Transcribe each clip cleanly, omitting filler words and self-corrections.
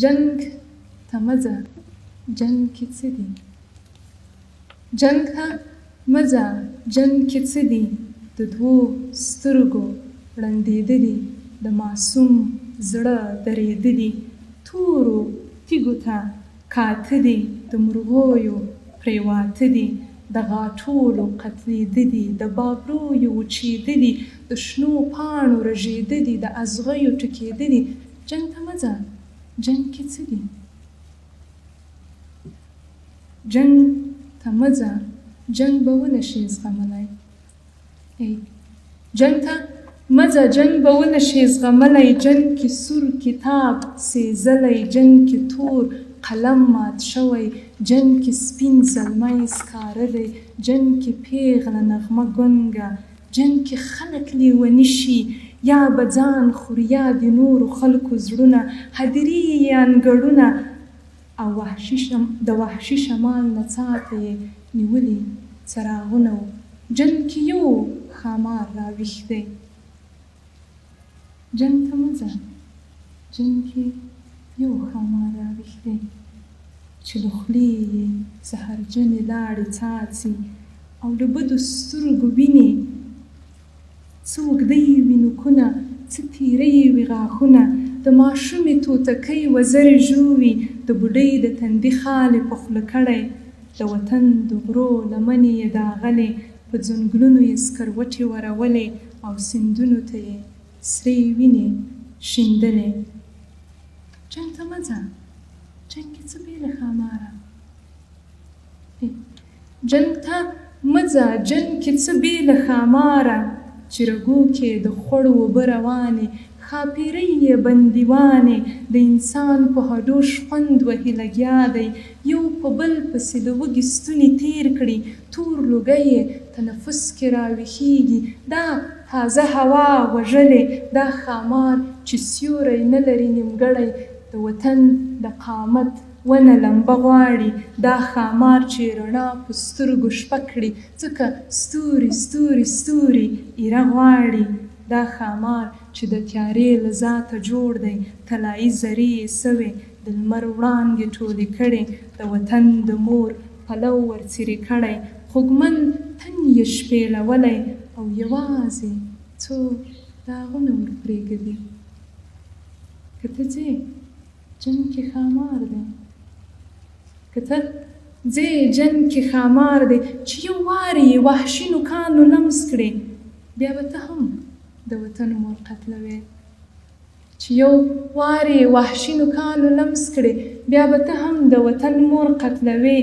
جنګ ته مه ځه جنګ کې څه دي جنګ ته مه ځه جنګ کې څه دي د دوو سترګو ړندېدلي د معصوم زړه درېدلي تورو تیږو ته کاته دي د مرغیو پرېواته دي د غاټولو قتلېدلي د بابرویو وچېدلي د شنو پاڼو رژېدلي د اغزیو ټکېدلي جنګ ته مه ځه جنګ کې څه دي جنګ ته مه ځه جنګ به ونه شي زغملی جنګ ته مه ځه جنګ به ونه شي زغملی جنګ کې سور کتاب سېزلی جنګ کې تور قلم مات شوی جنګ کې سپین زلمی سکاره دی جنګ کې پیغله نغمه ګونګه جنګ کې خلک لیوني شي یا به ځان خوري یا د نورو خلکو زړونه هدیرې یې انګړونه او د وحشي شمال نڅا ته یې نیولي څراغونه و جنګ کې یو ښامار راویښ دی جنګ ته مه ځه جنګ کې یو ښامار راویښ دی چې له خولې یې زهرجنې لاړې څاڅي او له بدو سترګو وینې څه اوږده یې وي نوکونه څه تیره یې وي غاښونه د ماشومې توتکۍ وزرې ژووي د بوډۍ د تندي خال یې په خوله کړی د وطن د غرو لمنې یې داغلې په ځنګلونو یې سکروټې ورولې او سیندونو ته یې سرې وینې شیندلې جنګ ته مه ځه جنګ کې څه بې له ښاماره جنګ ته مه ځه جنګ کې څه بې له ښاماره چې رګو کې د خوړو اوبه روانې ښاپېرۍ یې بندیوانې د انسان په هډو شخوند وهي لګیا دی یو په بل پسې د وږي ستوني تېر کړي تور لوګی یې تنفس کې راویښېږي دا تازه هوا وژلې دا ښامار چې سیوری نه لري نیمګړی د وطن د قامت ونه لمبه غواړي دا ښامار چې رڼا په سترګو شپه کړي ځکه ستوري ستوري ستوري ایره غواړي دا ښامار چې د تیارې له ذاته جوړ دی طلایي زرې یې سوې د لمر وړانګې ټولې کړې د وطن د مور پلو ورڅیرې کړی خوږمن تن یې شپېلولی او یوازې څو داغونه ورپرېږدي که ته ځې جنګ کې ښامار دی که ته ځې جنګ کې ښامار دی چې یو وارې یې وحشي نوکانو لمس کړې بیا به ته هم د وطن مور قتلوې چې یو وارې یې وحشي نوکانو لمس کړې بیا به ته هم د وطن مور قتلوې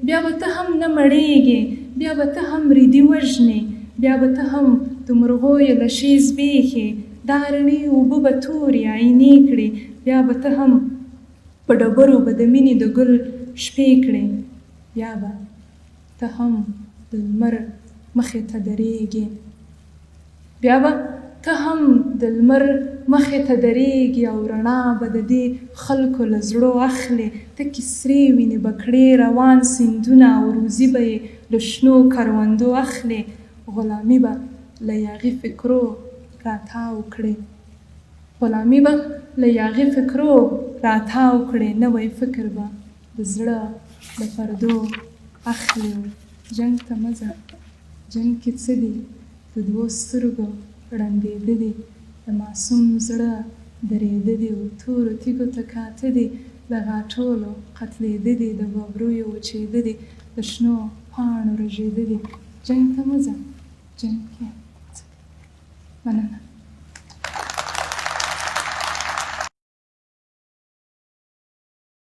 بیا به ته هم نه مړېږې بیا به ته هم ریدي وژنې بیا به ته هم د مرغیو لشې زبېښې دا رڼې اوبه به تورې عینې کړې بیا به ته هم په ډبرو به د مینې د ګل شپې کړې بیا به ته هم د لمر مخې ته درېږې بیا به ته هم د لمر مخې ته درېږې او رڼا به د دې خلکو له زړو اخلې تکې سرې وینې به کړې روان سیندونه او روزي به یې له شنو کروندو اخلې غلامي به له یاغي فکرو راتاو کړې غلامي به له یاغي فکرو راتاو کړې نوی فکر به د زړه له پردو اخلي جنګ ته مه ځه جنګ کې څه دي د دوو سترګو ړندېدلي د معصوم زړه درېدلي و تورو تیږو ته کاته دي د غاټولو قتلېدلي د ببرویو وچېدلي د شنو پاڼو رژېدلي جنګ ته مه ځه جنګ کې څه دي مننه